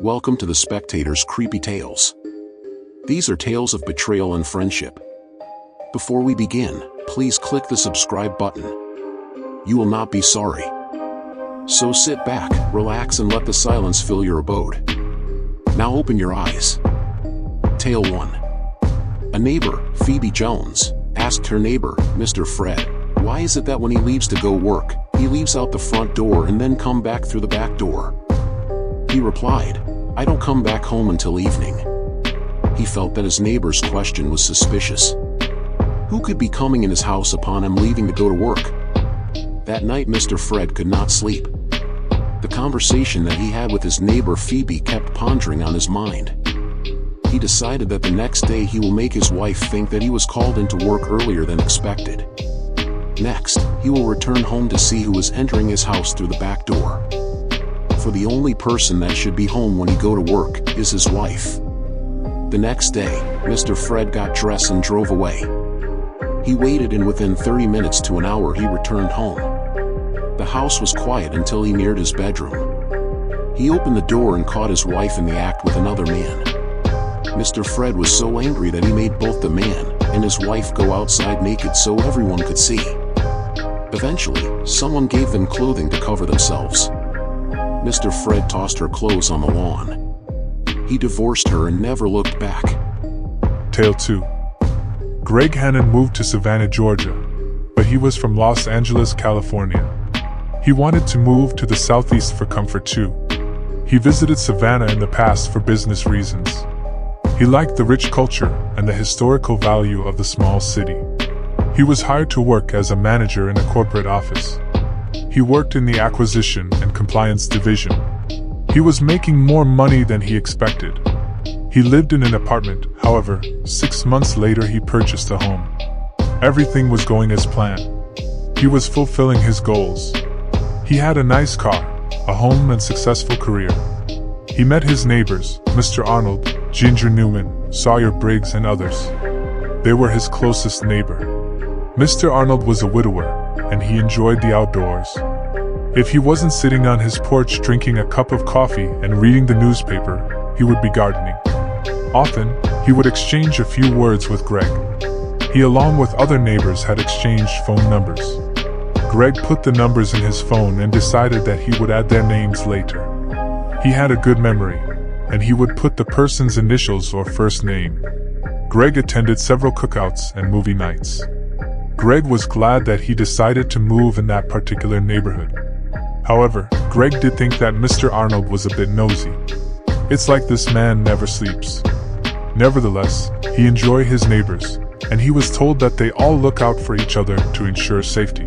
Welcome to the Spectator's Creepy Tales. These are tales of betrayal and friendship. Before we begin, please click the subscribe button. You will not be sorry. So sit back, relax, and let the silence fill your abode. Now open your eyes. Tale 1. A neighbor, Phoebe Jones, asked her neighbor, Mr. Fred, why is it that when he leaves to go work, he leaves out the front door and then come back through the back door? He replied, I don't come back home until evening. He felt that his neighbor's question was suspicious. Who could be coming in his house upon him leaving to go to work? That night Mr. Fred could not sleep. The conversation that he had with his neighbor Phoebe kept pondering on his mind. He decided that the next day he will make his wife think that he was called into work earlier than expected. Next, he will return home to see who is entering his house through the back door. For the only person that should be home when he go to work is his wife. The next day, Mr. Fred got dressed and drove away. He waited, and within 30 minutes to an hour he returned home. The house was quiet until he neared his bedroom. He opened the door and caught his wife in the act with another man. Mr. Fred was so angry that he made both the man and his wife go outside naked so everyone could see. Eventually, someone gave them clothing to cover themselves. Mr. Fred tossed her clothes on the lawn. He divorced her and never looked back. Tale 2. Greg Hannon moved to Savannah, Georgia, but he was from Los Angeles, California. He wanted to move to the Southeast for comfort too. He visited Savannah in the past for business reasons. He liked the rich culture and the historical value of the small city. He was hired to work as a manager in a corporate office. He worked in the acquisition and compliance division. He was making more money than he expected. He lived in an apartment, however, 6 months later he purchased a home. Everything was going as planned. He was fulfilling his goals. He had a nice car, a home, and successful career. He met his neighbors, Mr. Arnold, Ginger Newman, Sawyer Briggs, and others. They were his closest neighbor. Mr. Arnold was a widower, and he enjoyed the outdoors. If he wasn't sitting on his porch drinking a cup of coffee and reading the newspaper, he would be gardening. Often, he would exchange a few words with Greg. He, along with other neighbors, had exchanged phone numbers. Greg put the numbers in his phone and decided that he would add their names later. He had a good memory, and he would put the person's initials or first name. Greg attended several cookouts and movie nights. Greg was glad that he decided to move in that particular neighborhood. However, Greg did think that Mr. Arnold was a bit nosy. It's like this man never sleeps. Nevertheless, he enjoyed his neighbors, and he was told that they all look out for each other to ensure safety.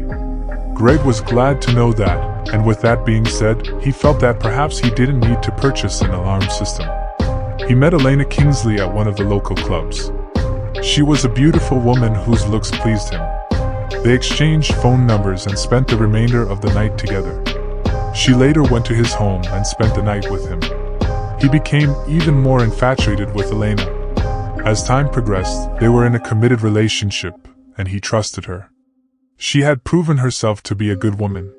Greg was glad to know that, and with that being said, he felt that perhaps he didn't need to purchase an alarm system. He met Elena Kingsley at one of the local clubs. She was a beautiful woman whose looks pleased him. They exchanged phone numbers and spent the remainder of the night together. She later went to his home and spent the night with him. He became even more infatuated with Elena. As time progressed, they were in a committed relationship, and he trusted her. She had proven herself to be a good woman.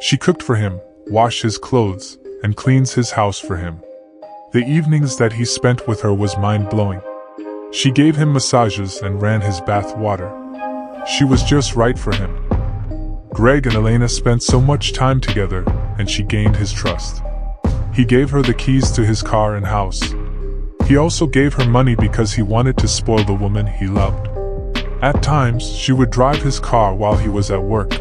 She cooked for him, washed his clothes, and cleans his house for him. The evenings that he spent with her was mind-blowing. She gave him massages and ran his bath water. She was just right for him. Greg and Elena spent so much time together, and she gained his trust. He gave her the keys to his car and house. He also gave her money because he wanted to spoil the woman he loved. At times, she would drive his car while he was at work.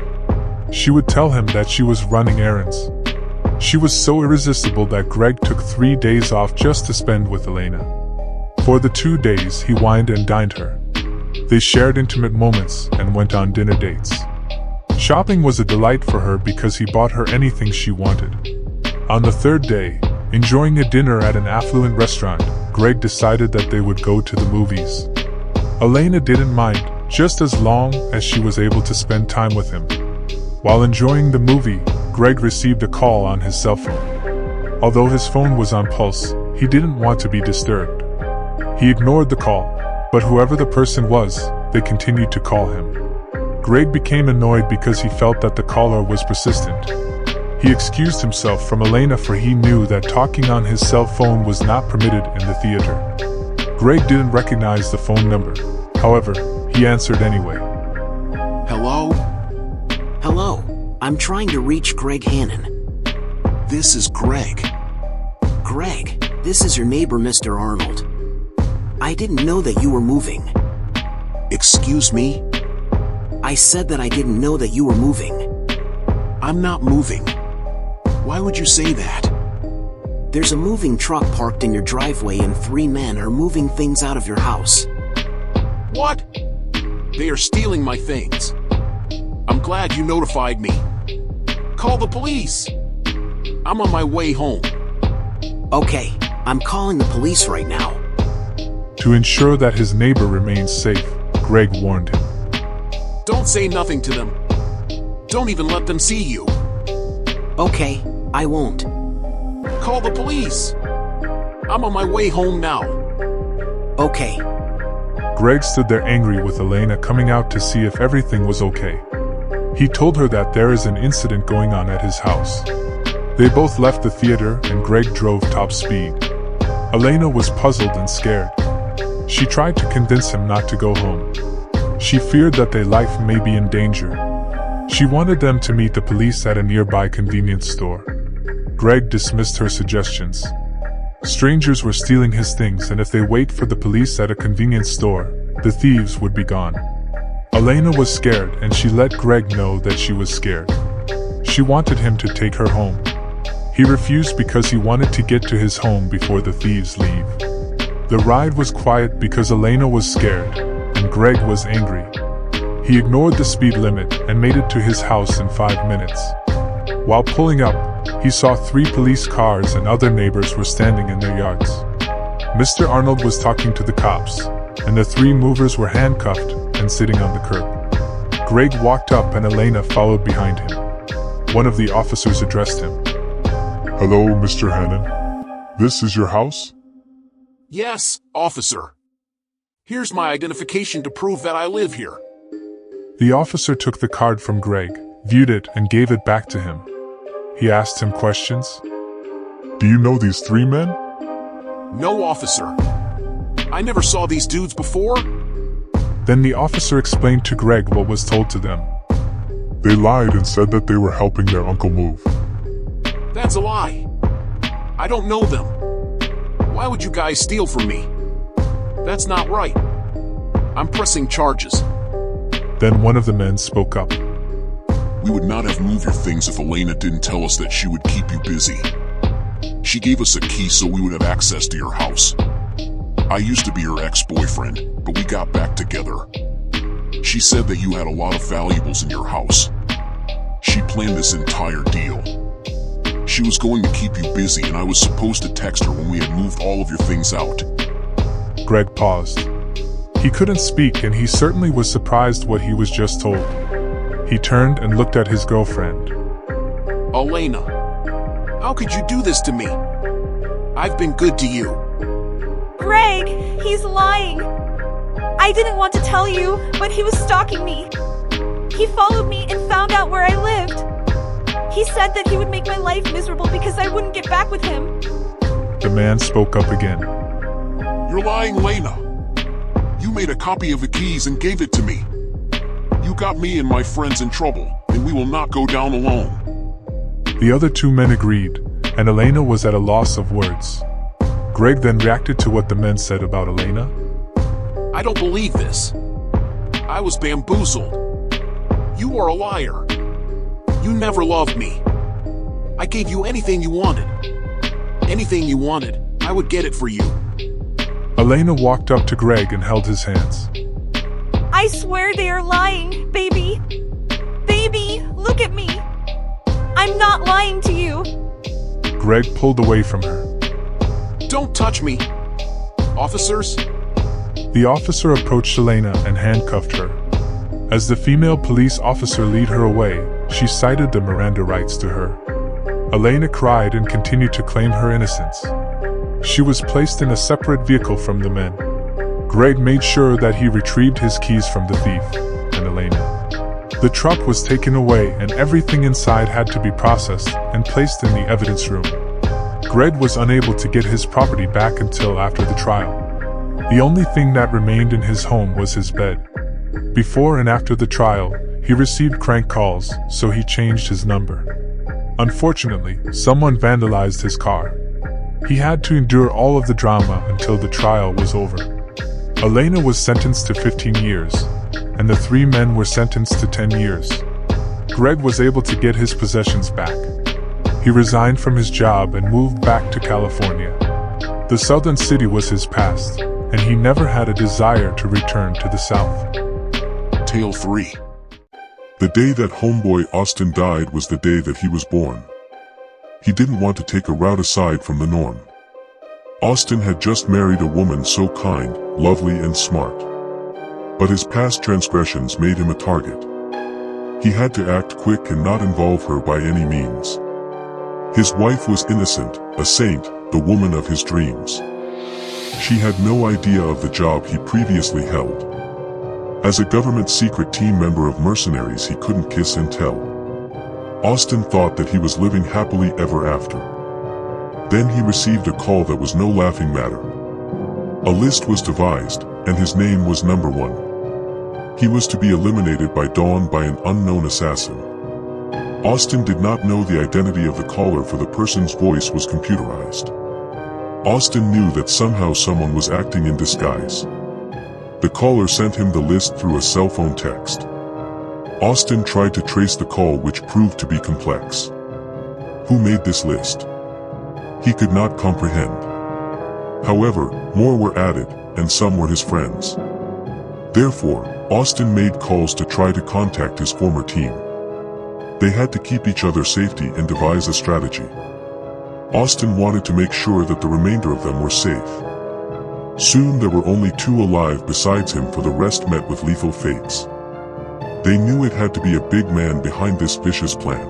She would tell him that she was running errands. She was so irresistible that Greg took 3 days off just to spend with Elena. For the 2 days, he wined and dined her. They shared intimate moments and went on dinner dates. Shopping was a delight for her because he bought her anything she wanted. On the 3rd day, enjoying a dinner at an affluent restaurant, Greg decided that they would go to the movies. Elena didn't mind, just as long as she was able to spend time with him. While enjoying the movie, Greg received a call on his cell phone. Although his phone was on pulse, he didn't want to be disturbed. He ignored the call, but whoever the person was, they continued to call him. Greg became annoyed because he felt that the caller was persistent. He excused himself from Elena, for he knew that talking on his cell phone was not permitted in the theater. Greg didn't recognize the phone number. However, he answered anyway. Hello? Hello, I'm trying to reach Greg Hannon. This is Greg. Greg, this is your neighbor, Mr. Arnold. I didn't know that you were moving. Excuse me? I said that I didn't know that you were moving. I'm not moving. Why would you say that? There's a moving truck parked in your driveway and 3 men are moving things out of your house. What? They are stealing my things. I'm glad you notified me. Call the police. I'm on my way home. Okay, I'm calling the police right now. To ensure that his neighbor remains safe, Greg warned him. Don't say nothing to them. Don't even let them see you. Okay, I won't. Call the police. I'm on my way home now. Okay. Greg stood there angry with Elena coming out to see if everything was okay. He told her that there is an incident going on at his house. They both left the theater and Greg drove top speed. Elena was puzzled and scared. She tried to convince him not to go home. She feared that their life may be in danger. She wanted them to meet the police at a nearby convenience store. Greg dismissed her suggestions. Strangers were stealing his things, and if they wait for the police at a convenience store, the thieves would be gone. Elena was scared, and she let Greg know that she was scared. She wanted him to take her home. He refused because he wanted to get to his home before the thieves leave. The ride was quiet because Elena was scared, and Greg was angry. He ignored the speed limit and made it to his house in 5 minutes. While pulling up, he saw 3 police cars and other neighbors were standing in their yards. Mr. Arnold was talking to the cops, and the 3 movers were handcuffed and sitting on the curb. Greg walked up and Elena followed behind him. One of the officers addressed him. Hello, Mr. Hannon. This is your house? Yes, officer. Here's my identification to prove that I live here. The officer took the card from Greg, viewed it, and gave it back to him. He asked him questions. Do you know these 3 men? No, officer. I never saw these dudes before. Then the officer explained to Greg what was told to them. They lied and said that they were helping their uncle move. That's a lie. I don't know them. Why would you guys steal from me? That's not right. I'm pressing charges. Then one of the men spoke up. We would not have moved your things if Elena didn't tell us that she would keep you busy. She gave us a key so we would have access to your house. I used to be her ex-boyfriend, but we got back together. She said that you had a lot of valuables in your house. She planned this entire deal. She was going to keep you busy, and I was supposed to text her when we had moved all of your things out. Greg paused. He couldn't speak, and he certainly was surprised what he was just told. He turned and looked at his girlfriend. Elena, how could you do this to me? I've been good to you. Greg, he's lying. I didn't want to tell you, but he was stalking me. He followed me and found out where I lived. He said that he would make my life miserable because I wouldn't get back with him. The man spoke up again. You're lying, Lena. You made a copy of the keys and gave it to me. You got me and my friends in trouble, and we will not go down alone. The other 2 men agreed, and Elena was at a loss of words. Greg then reacted to what the men said about Elena. I don't believe this. I was bamboozled. You are a liar. You never loved me. I gave you anything you wanted. Anything you wanted, I would get it for you. Elena walked up to Greg and held his hands. I swear they are lying, baby. Baby, look at me. I'm not lying to you. Greg pulled away from her. Don't touch me. Officers? The officer approached Elena and handcuffed her. As the female police officer led her away, she cited the Miranda rights to her. Elena cried and continued to claim her innocence. She was placed in a separate vehicle from the men. Greg made sure that he retrieved his keys from the thief and Elena. The truck was taken away and everything inside had to be processed and placed in the evidence room. Greg was unable to get his property back until after the trial. The only thing that remained in his home was his bed. Before and after the trial, he received crank calls, so he changed his number. Unfortunately, someone vandalized his car. He had to endure all of the drama until the trial was over. Elena was sentenced to 15 years, and the 3 men were sentenced to 10 years. Greg was able to get his possessions back. He resigned from his job and moved back to California. The southern city was his past, and he never had a desire to return to the South. Tale 3. The day that homeboy Austin died was the day that he was born. He didn't want to take a route aside from the norm. Austin had just married a woman so kind, lovely and smart. But his past transgressions made him a target. He had to act quick and not involve her by any means. His wife was innocent, a saint, the woman of his dreams. She had no idea of the job he previously held. As a government secret team member of mercenaries, he couldn't kiss and tell. Austin thought that he was living happily ever after. Then he received a call that was no laughing matter. A list was devised, and his name was number 1. He was to be eliminated by dawn by an unknown assassin. Austin did not know the identity of the caller, for the person's voice was computerized. Austin knew that somehow someone was acting in disguise. The caller sent him the list through a cell phone text. Austin tried to trace the call, which proved to be complex. Who made this list? He could not comprehend. However, more were added, and some were his friends. Therefore, Austin made calls to try to contact his former team. They had to keep each other's safety and devise a strategy. Austin wanted to make sure that the remainder of them were safe. Soon there were only 2 alive besides him, for the rest met with lethal fates. They knew it had to be a big man behind this vicious plan.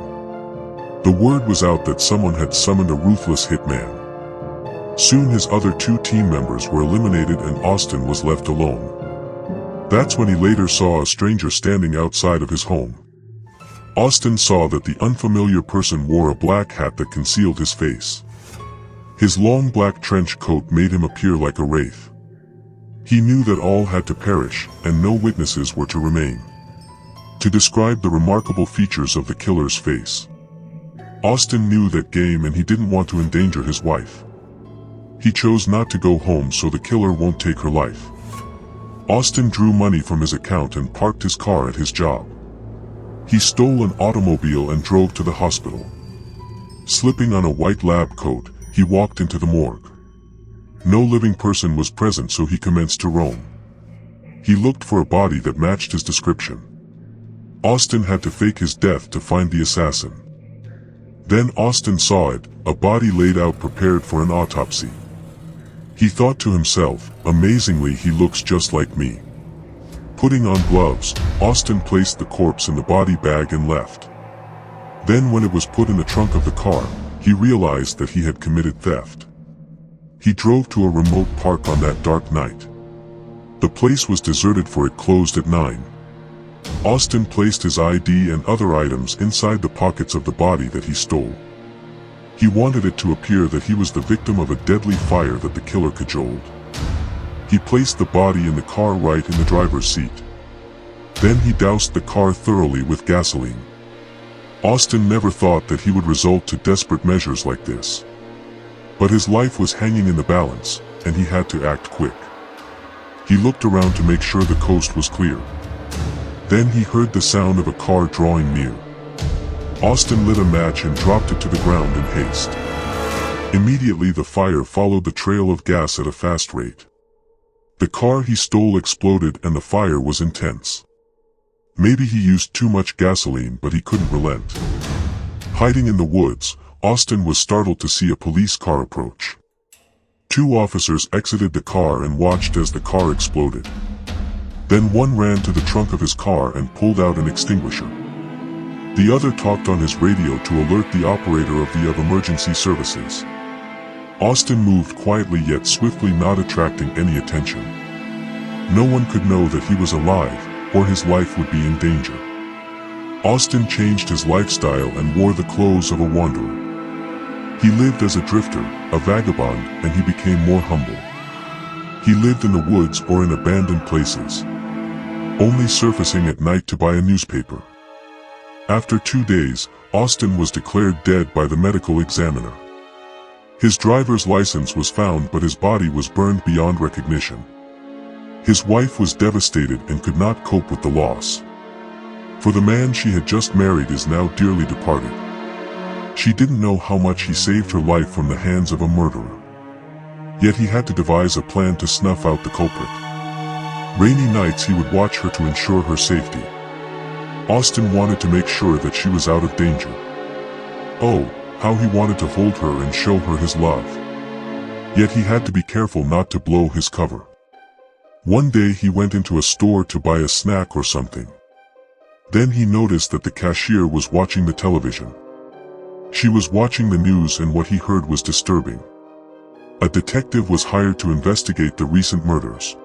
The word was out that someone had summoned a ruthless hitman. Soon his other 2 team members were eliminated and Austin was left alone. That's when he later saw a stranger standing outside of his home. Austin saw that the unfamiliar person wore a black hat that concealed his face. His long black trench coat made him appear like a wraith. He knew that all had to perish, and no witnesses were to remain. To describe the remarkable features of the killer's face, Austin knew that game, and he didn't want to endanger his wife. He chose not to go home so the killer won't take her life. Austin drew money from his account and parked his car at his job. He stole an automobile and drove to the hospital. Slipping on a white lab coat, he walked into the morgue. No living person was present, so he commenced to roam. He looked for a body that matched his description. Austin had to fake his death to find the assassin. Then Austin saw it, a body laid out prepared for an autopsy. He thought to himself, amazingly, he looks just like me. Putting on gloves, Austin placed the corpse in the body bag and left. Then when it was put in the trunk of the car, he realized that he had committed theft. He drove to a remote park on that dark night. The place was deserted, for it closed at 9. Austin placed his ID and other items inside the pockets of the body that he stole. He wanted it to appear that he was the victim of a deadly fire that the killer cajoled. He placed the body in the car right in the driver's seat. Then he doused the car thoroughly with gasoline. Austin never thought that he would resort to desperate measures like this. But his life was hanging in the balance, and he had to act quick. He looked around to make sure the coast was clear. Then he heard the sound of a car drawing near. Austin lit a match and dropped it to the ground in haste. Immediately the fire followed the trail of gas at a fast rate. The car he stole exploded and the fire was intense. Maybe he used too much gasoline, but he couldn't relent. Hiding in the woods, Austin was startled to see a police car approach. 2 officers exited the car and watched as the car exploded. Then one ran to the trunk of his car and pulled out an extinguisher. The other talked on his radio to alert the operator of the emergency services. Austin moved quietly yet swiftly, not attracting any attention. No one could know that he was alive, or his life would be in danger. Austin changed his lifestyle and wore the clothes of a wanderer. He lived as a drifter, a vagabond, and he became more humble. He lived in the woods or in abandoned places, only surfacing at night to buy a newspaper. After 2 days, Austin was declared dead by the medical examiner. His driver's license was found, but his body was burned beyond recognition. His wife was devastated and could not cope with the loss. For the man she had just married is now dearly departed. She didn't know how much he saved her life from the hands of a murderer. Yet he had to devise a plan to snuff out the culprit. Rainy nights he would watch her to ensure her safety. Austin wanted to make sure that she was out of danger. Oh, how he wanted to hold her and show her his love. Yet he had to be careful not to blow his cover. One day he went into a store to buy a snack or something. Then he noticed that the cashier was watching the television. She was watching the news, and what he heard was disturbing. A detective was hired to investigate the recent murders.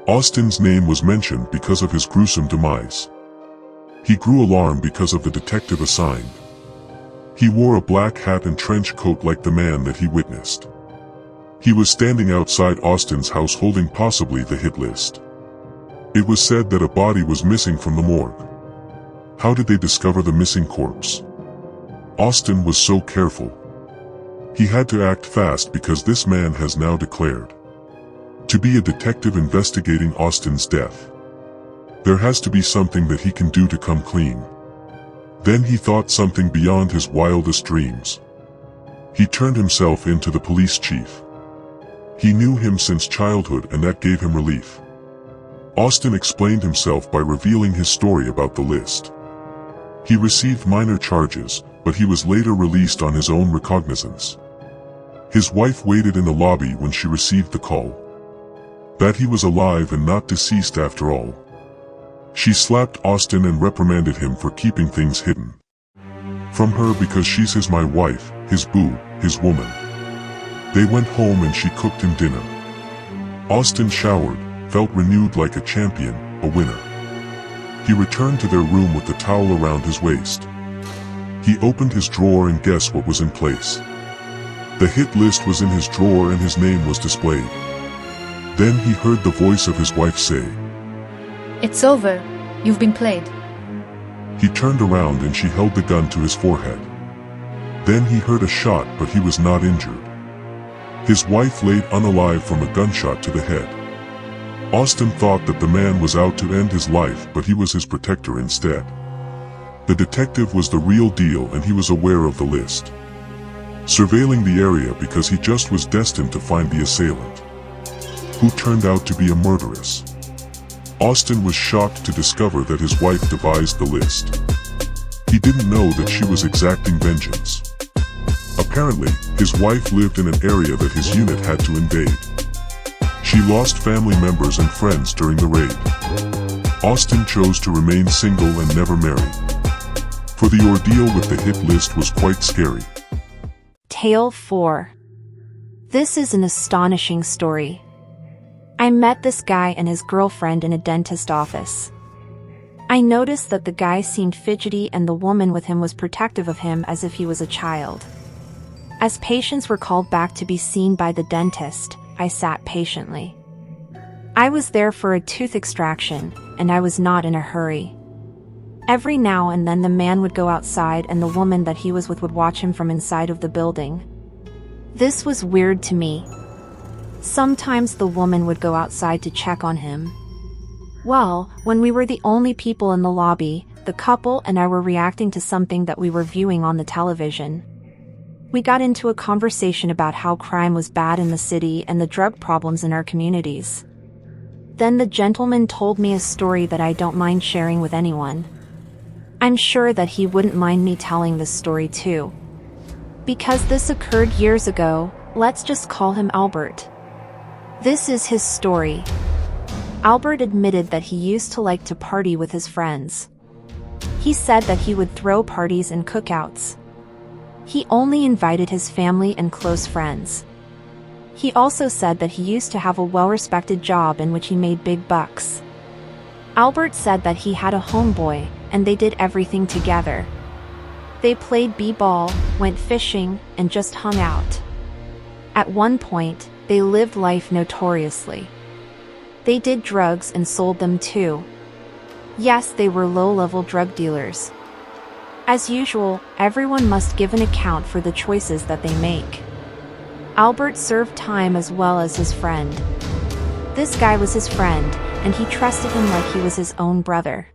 Austin's name was mentioned because of his gruesome demise. He grew alarmed because of the detective assigned. He wore a black hat and trench coat like the man that he witnessed. He was standing outside Austin's house holding possibly the hit list. It was said that a body was missing from the morgue. How did they discover the missing corpse? Austin was so careful. He had to act fast because this man has now declared to be a detective investigating Austin's death. There has to be something that he can do to come clean. Then he thought something beyond his wildest dreams. He turned himself in to the police chief. He knew him since childhood, and that gave him relief. Austin explained himself by revealing his story about the list. He received minor charges, but he was later released on his own recognizance. His wife waited in the lobby when she received the call that he was alive and not deceased after all. She slapped Austin and reprimanded him for keeping things hidden from her because she's my wife, his boo, his woman. They went home and she cooked him dinner. Austin showered, felt renewed like a champion, a winner. He returned to their room with the towel around his waist. He opened his drawer and guessed what was in place. The hit list was in his drawer and his name was displayed. Then he heard the voice of his wife say, "It's over. You've been played." He turned around and she held the gun to his forehead. Then he heard a shot, but he was not injured. His wife laid unalive from a gunshot to the head. Austin thought that the man was out to end his life, but he was his protector instead. The detective was the real deal, and he was aware of the list, surveilling the area because he just was destined to find the assailant, who turned out to be a murderess. Austin was shocked to discover that his wife devised the list. He didn't know that she was exacting vengeance. Apparently, his wife lived in an area that his unit had to invade. She lost family members and friends during the raid. Austin chose to remain single and never marry. For the ordeal with the hit list was quite scary. Tale 4. This is an astonishing story. I met this guy and his girlfriend in a dentist office. I noticed that the guy seemed fidgety and the woman with him was protective of him as if he was a child. As patients were called back to be seen by the dentist, I sat patiently. I was there for a tooth extraction, and I was not in a hurry. Every now and then the man would go outside and the woman that he was with would watch him from inside of the building. This was weird to me. Sometimes the woman would go outside to check on him. Well, when we were the only people in the lobby, the couple and I were reacting to something that we were viewing on the television. We got into a conversation about how crime was bad in the city and the drug problems in our communities. Then the gentleman told me a story that I don't mind sharing with anyone. I'm sure that he wouldn't mind me telling this story too. Because this occurred years ago, let's just call him Albert. This is his story. Albert admitted that he used to like to party with his friends. He said that he would throw parties and cookouts. He only invited his family and close friends. He also said that he used to have a well-respected job in which he made big bucks. Albert said that he had a homeboy, and they did everything together. They played b-ball, went fishing, and just hung out. At one point, they lived life notoriously. They did drugs and sold them too. Yes, they were low-level drug dealers. As usual, everyone must give an account for the choices that they make. Albert served time as well as his friend. This guy was his friend, and he trusted him like he was his own brother.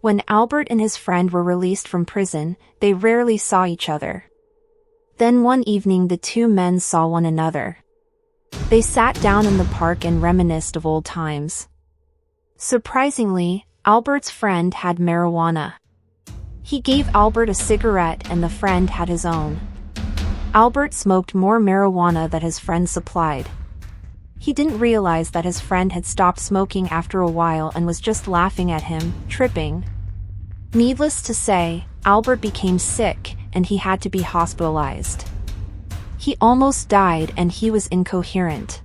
When Albert and his friend were released from prison, they rarely saw each other. Then one evening the two men saw one another. They sat down in the park and reminisced of old times. Surprisingly, Albert's friend had marijuana. He gave Albert a cigarette and the friend had his own. Albert smoked more marijuana that his friend supplied. He didn't realize that his friend had stopped smoking after a while and was just laughing at him, tripping. Needless to say, Albert became sick and he had to be hospitalized. He almost died and he was incoherent.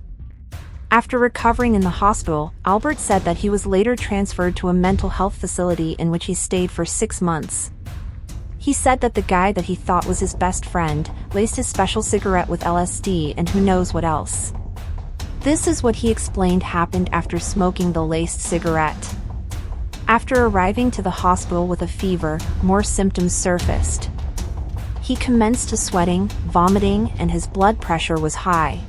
After recovering in the hospital, Albert said that he was later transferred to a mental health facility in which he stayed for 6 months. He said that the guy that he thought was his best friend laced his special cigarette with LSD and who knows what else. This is what he explained happened after smoking the laced cigarette. After arriving to the hospital with a fever, more symptoms surfaced. He commenced to sweating, vomiting, and his blood pressure was high.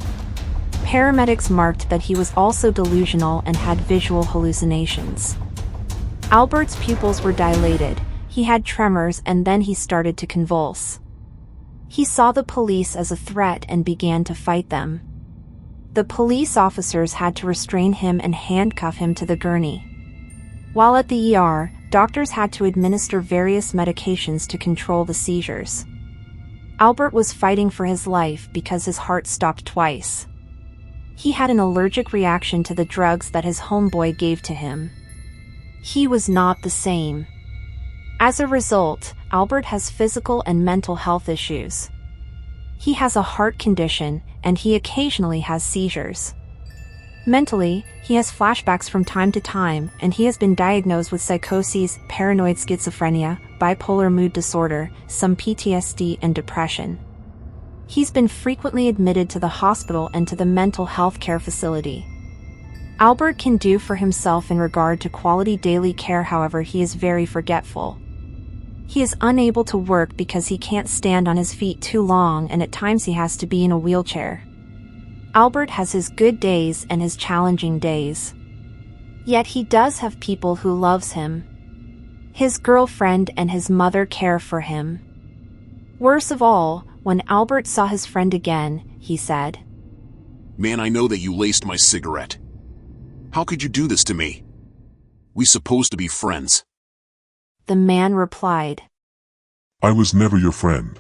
Paramedics marked that he was also delusional and had visual hallucinations. Albert's pupils were dilated, he had tremors, and then he started to convulse. He saw the police as a threat and began to fight them. The police officers had to restrain him and handcuff him to the gurney. While at the ER, doctors had to administer various medications to control the seizures. Albert was fighting for his life because his heart stopped twice. He had an allergic reaction to the drugs that his homeboy gave to him. He was not the same. As a result, Albert has physical and mental health issues. He has a heart condition, and he occasionally has seizures. Mentally, he has flashbacks from time to time, and he has been diagnosed with psychoses, paranoid schizophrenia, bipolar mood disorder, some PTSD, and depression. He's been frequently admitted to the hospital and to the mental health care facility. Albert can do for himself in regard to quality daily care, however, he is very forgetful. He is unable to work because he can't stand on his feet too long, and at times he has to be in a wheelchair. Albert has his good days and his challenging days. Yet he does have people who loves him. His girlfriend and his mother care for him. Worst of all, when Albert saw his friend again, he said, "Man, I know that you laced my cigarette. How could you do this to me? We supposed to be friends." The man replied, I was never your friend.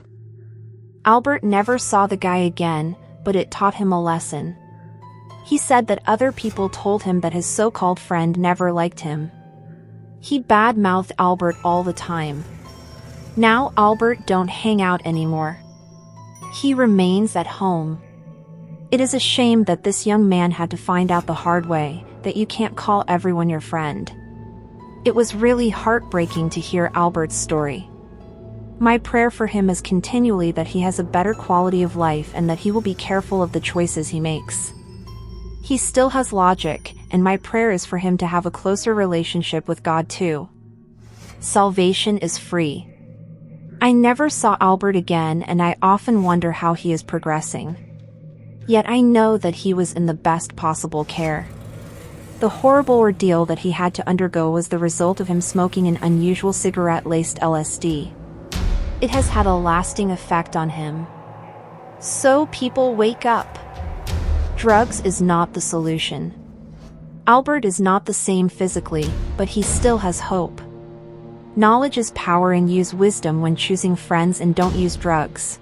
Albert never saw the guy again, but it taught him a lesson. He said that other people told him that his so-called friend never liked him. He bad-mouthed Albert all the time. Now Albert don't hang out anymore. He remains at home. It is a shame that this young man had to find out the hard way, that you can't call everyone your friend. It was really heartbreaking to hear Albert's story. My prayer for him is continually that he has a better quality of life and that he will be careful of the choices he makes. He still has logic, and my prayer is for him to have a closer relationship with God too. Salvation is free. I never saw Albert again, and I often wonder how he is progressing. Yet I know that he was in the best possible care. The horrible ordeal that he had to undergo was the result of him smoking an unusual cigarette-laced LSD. It has had a lasting effect on him. So people wake up. Drugs is not the solution. Albert is not the same physically, but he still has hope. Knowledge is power, and use wisdom when choosing friends and don't use drugs.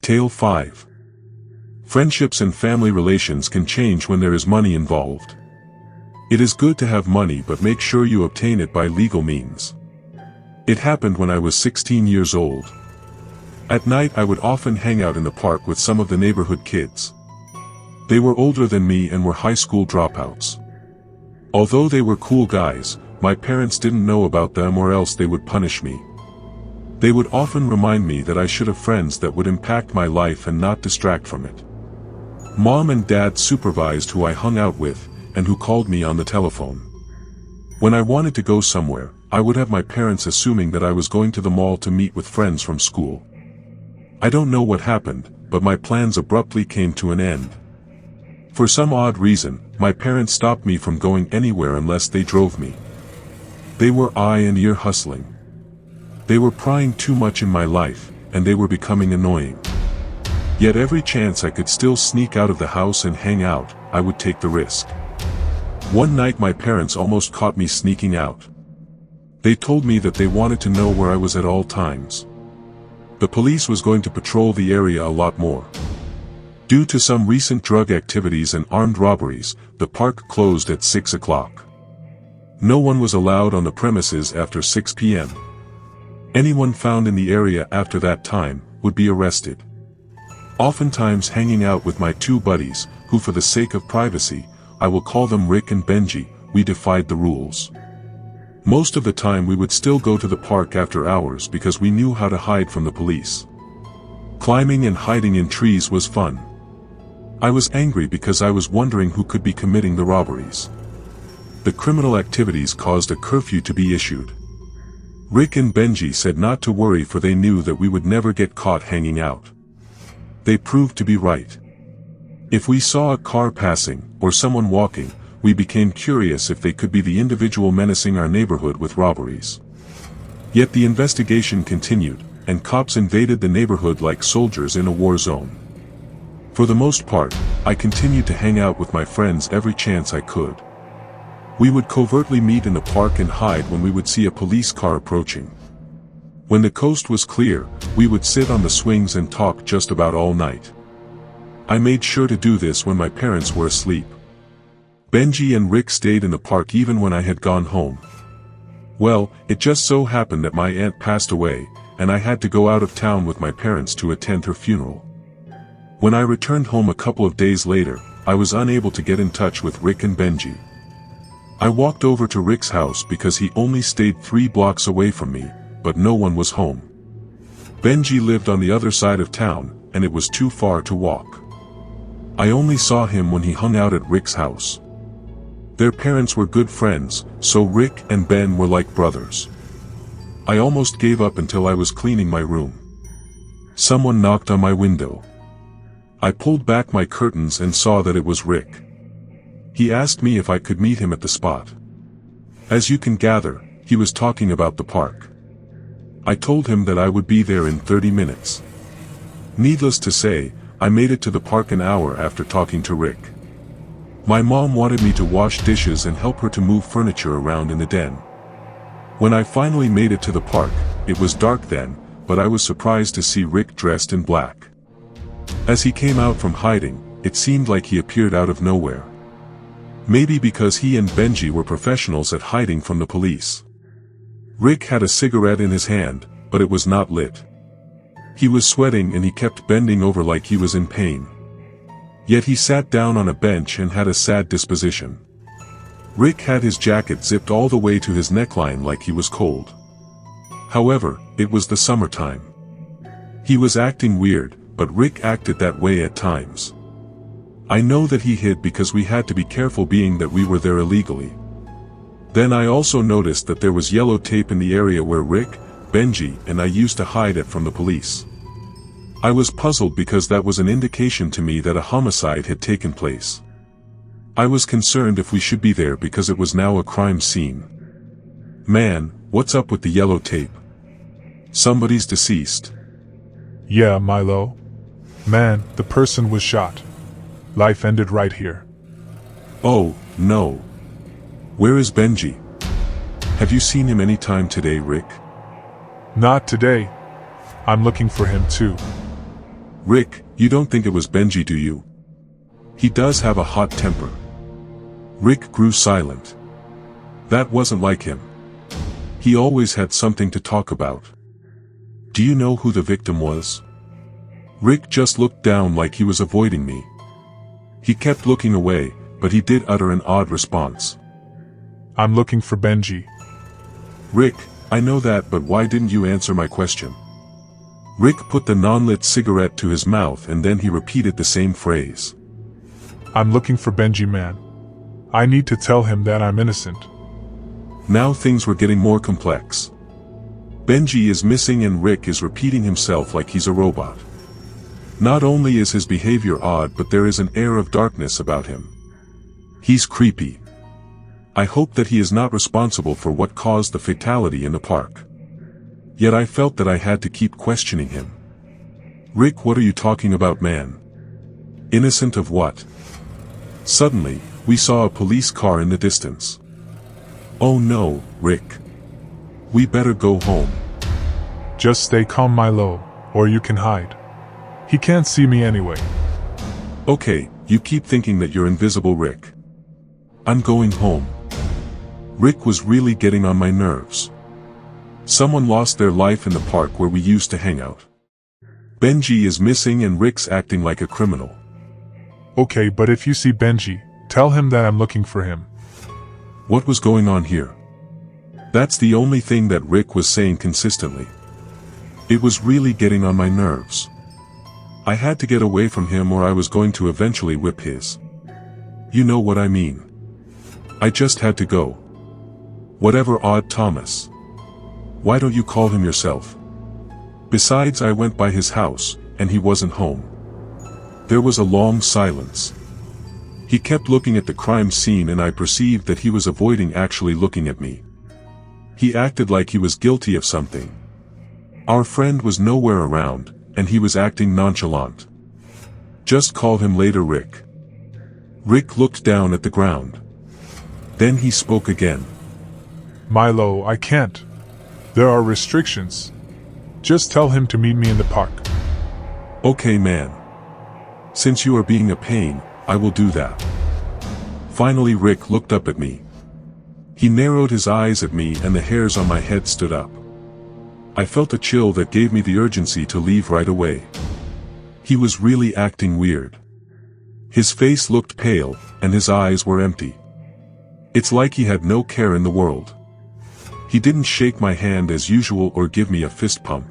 Tale 5. Friendships and family relations can change when there is money involved. It is good to have money, but make sure you obtain it by legal means. It happened when I was 16 years old. At night I would often hang out in the park with some of the neighborhood kids. They were older than me and were high school dropouts. Although they were cool guys, my parents didn't know about them or else they would punish me. They would often remind me that I should have friends that would impact my life and not distract from it. Mom and Dad supervised who I hung out with, and who called me on the telephone. When I wanted to go somewhere, I would have my parents assuming that I was going to the mall to meet with friends from school. I don't know what happened, but my plans abruptly came to an end. For some odd reason, my parents stopped me from going anywhere unless they drove me. They were eye and ear hustling. They were prying too much in my life, and they were becoming annoying. Yet every chance I could still sneak out of the house and hang out, I would take the risk. One night my parents almost caught me sneaking out. They told me that they wanted to know where I was at all times. The police was going to patrol the area a lot more. Due to some recent drug activities and armed robberies, the park closed at 6 o'clock. No one was allowed on the premises after 6 p.m. Anyone found in the area after that time would be arrested. Oftentimes hanging out with my two buddies, who for the sake of privacy, I will call them Rick and Benji, we defied the rules. Most of the time we would still go to the park after hours because we knew how to hide from the police. Climbing and hiding in trees was fun. I was angry because I was wondering who could be committing the robberies. The criminal activities caused a curfew to be issued. Rick and Benji said not to worry for they knew that we would never get caught hanging out. They proved to be right. If we saw a car passing, or someone walking, we became curious if they could be the individual menacing our neighborhood with robberies. Yet the investigation continued, and cops invaded the neighborhood like soldiers in a war zone. For the most part, I continued to hang out with my friends every chance I could. We would covertly meet in the park and hide when we would see a police car approaching. When the coast was clear, we would sit on the swings and talk just about all night. I made sure to do this when my parents were asleep. Benji and Rick stayed in the park even when I had gone home. Well, it just so happened that my aunt passed away, and I had to go out of town with my parents to attend her funeral. When I returned home a couple of days later, I was unable to get in touch with Rick and Benji. I walked over to Rick's house because he only stayed 3 blocks away from me, but no one was home. Benji lived on the other side of town, and it was too far to walk. I only saw him when he hung out at Rick's house. Their parents were good friends, so Rick and Ben were like brothers. I almost gave up until I was cleaning my room. Someone knocked on my window. I pulled back my curtains and saw that it was Rick. He asked me if I could meet him at the spot. As you can gather, he was talking about the park. I told him that I would be there in 30 minutes. Needless to say, I made it to the park an hour after talking to Rick. My mom wanted me to wash dishes and help her to move furniture around in the den. When I finally made it to the park, it was dark then, but I was surprised to see Rick dressed in black. As he came out from hiding, it seemed like he appeared out of nowhere. Maybe because he and Benji were professionals at hiding from the police. Rick had a cigarette in his hand, but it was not lit. He was sweating and he kept bending over like he was in pain. Yet he sat down on a bench and had a sad disposition. Rick had his jacket zipped all the way to his neckline like he was cold. However, it was the summertime. He was acting weird, but Rick acted that way at times. I know that he hid because we had to be careful being that we were there illegally. Then I also noticed that there was yellow tape in the area where Rick, Benji, and I used to hide it from the police. I was puzzled because that was an indication to me that a homicide had taken place. I was concerned if we should be there because it was now a crime scene. Man, what's up with the yellow tape? Somebody's deceased. Yeah, Milo. Man, the person was shot. Life ended right here. Oh, no. Where is Benji? Have you seen him any time today, Rick? Not today. I'm looking for him too. Rick, you don't think it was Benji, do you? He does have a hot temper. Rick grew silent. That wasn't like him. He always had something to talk about. Do you know who the victim was? Rick just looked down like he was avoiding me. He kept looking away, but he did utter an odd response. I'm looking for Benji. Rick, I know that, but why didn't you answer my question? Rick put the non-lit cigarette to his mouth and then he repeated the same phrase. I'm looking for Benji, man. I need to tell him that I'm innocent. Now things were getting more complex. Benji is missing and Rick is repeating himself like he's a robot. Not only is his behavior odd, but there is an air of darkness about him. He's creepy. I hope that he is not responsible for what caused the fatality in the park. Yet I felt that I had to keep questioning him. Rick, what are you talking about, man? Innocent of what? Suddenly, we saw a police car in the distance. Oh no, Rick. We better go home. Just stay calm, Milo, or you can hide. He can't see me anyway. Okay, you keep thinking that you're invisible, Rick. I'm going home. Rick was really getting on my nerves. Someone lost their life in the park where we used to hang out. Benji is missing and Rick's acting like a criminal. Okay, but if you see Benji, tell him that I'm looking for him. What was going on here? That's the only thing that Rick was saying consistently. It was really getting on my nerves. I had to get away from him or I was going to eventually whip his. You know what I mean. I just had to go. Whatever, Odd Thomas. Why don't you call him yourself? Besides, I went by his house, and he wasn't home. There was a long silence. He kept looking at the crime scene and I perceived that he was avoiding actually looking at me. He acted like he was guilty of something. Our friend was nowhere around, and he was acting nonchalant. Just call him later, Rick. Rick looked down at the ground. Then he spoke again. Milo, I can't. There are restrictions. Just tell him to meet me in the park. Okay, man. Since you are being a pain, I will do that. Finally, Rick looked up at me. He narrowed his eyes at me and the hairs on my head stood up. I felt a chill that gave me the urgency to leave right away. He was really acting weird. His face looked pale, and his eyes were empty. It's like he had no care in the world. He didn't shake my hand as usual or give me a fist pump.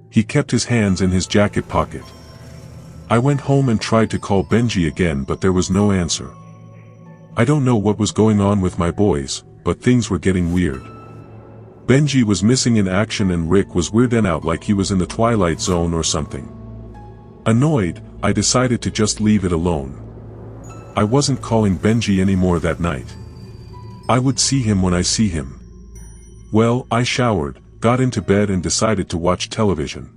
He kept his hands in his jacket pocket. I went home and tried to call Benji again, but there was no answer. I don't know what was going on with my boys, but things were getting weird. Benji was missing in action and Rick was weirding out like he was in the Twilight Zone or something. Annoyed, I decided to just leave it alone. I wasn't calling Benji anymore that night. I would see him when I see him. Well, I showered, got into bed and decided to watch television.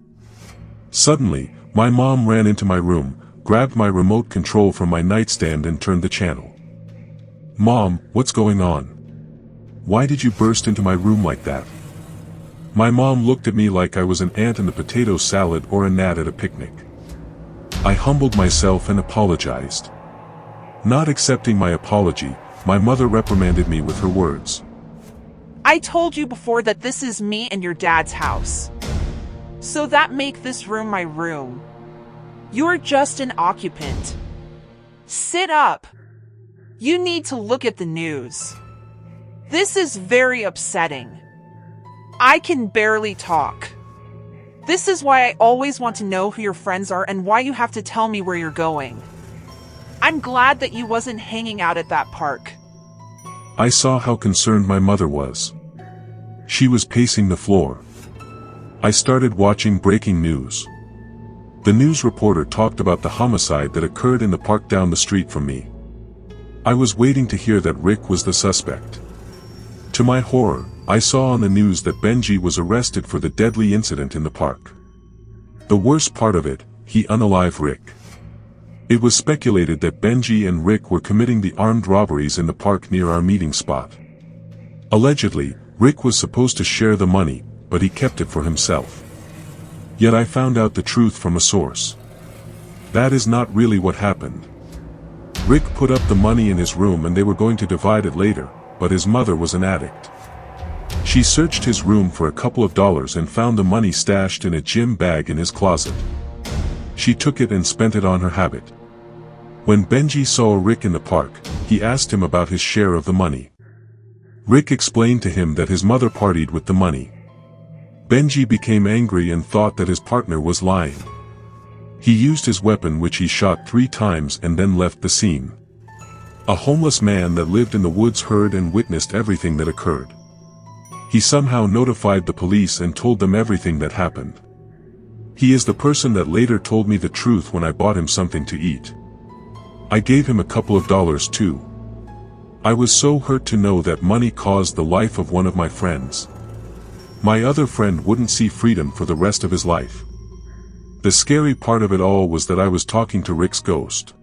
Suddenly, my mom ran into my room, grabbed my remote control from my nightstand and turned the channel. Mom, what's going on? Why did you burst into my room like that? My mom looked at me like I was an ant in the potato salad or a gnat at a picnic. I humbled myself and apologized. Not accepting my apology, my mother reprimanded me with her words. I told you before that this is me and your dad's house. So that make this room my room. You're just an occupant. Sit up. You need to look at the news. This is very upsetting. I can barely talk. This is why I always want to know who your friends are and why you have to tell me where you're going. I'm glad that you wasn't hanging out at that park. I saw how concerned my mother was. She was pacing the floor. I started watching breaking news. The news reporter talked about the homicide that occurred in the park down the street from me. I was waiting to hear that Rick was the suspect. To my horror, I saw on the news that Benji was arrested for the deadly incident in the park. The worst part of it, he unalived Rick. It was speculated that Benji and Rick were committing the armed robberies in the park near our meeting spot. Allegedly, Rick was supposed to share the money, but he kept it for himself. Yet I found out the truth from a source. That is not really what happened. Rick put up the money in his room and they were going to divide it later, but his mother was an addict. She searched his room for a couple of dollars and found the money stashed in a gym bag in his closet. She took it and spent it on her habit. When Benji saw Rick in the park, he asked him about his share of the money. Rick explained to him that his mother partied with the money. Benji became angry and thought that his partner was lying. He used his weapon, which he shot 3 times, and then left the scene. A homeless man that lived in the woods heard and witnessed everything that occurred. He somehow notified the police and told them everything that happened. He is the person that later told me the truth when I bought him something to eat. I gave him a couple of dollars too. I was so hurt to know that money caused the life of one of my friends. My other friend wouldn't see freedom for the rest of his life. The scary part of it all was that I was talking to Rick's ghost.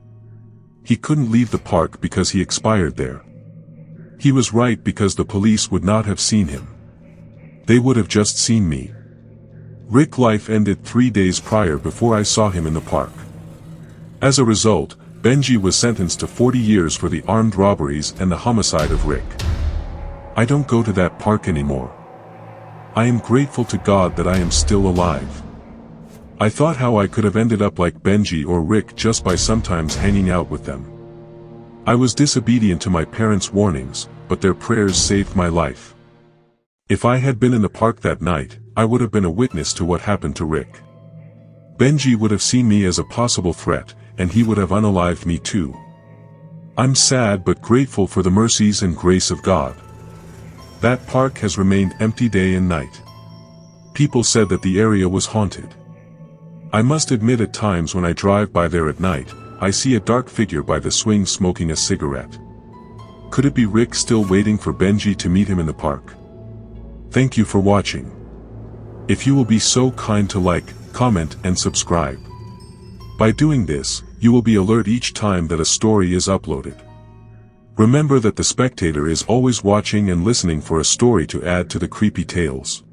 He couldn't leave the park because he expired there. He was right, because the police would not have seen him. They would have just seen me. Rick's life ended 3 days prior before I saw him in the park. As a result, Benji was sentenced to 40 years for the armed robberies and the homicide of Rick. I don't go to that park anymore. I am grateful to God that I am still alive. I thought how I could have ended up like Benji or Rick just by sometimes hanging out with them. I was disobedient to my parents' warnings, but their prayers saved my life. If I had been in the park that night, I would have been a witness to what happened to Rick. Benji would have seen me as a possible threat, and he would have unalived me too. I'm sad but grateful for the mercies and grace of God. That park has remained empty day and night. People said that the area was haunted. I must admit, at times when I drive by there at night, I see a dark figure by the swing smoking a cigarette. Could it be Rick still waiting for Benji to meet him in the park? Thank you for watching. If you will be so kind to like, comment and subscribe. By doing this, you will be alert each time that a story is uploaded. Remember that the spectator is always watching and listening for a story to add to the creepy tales.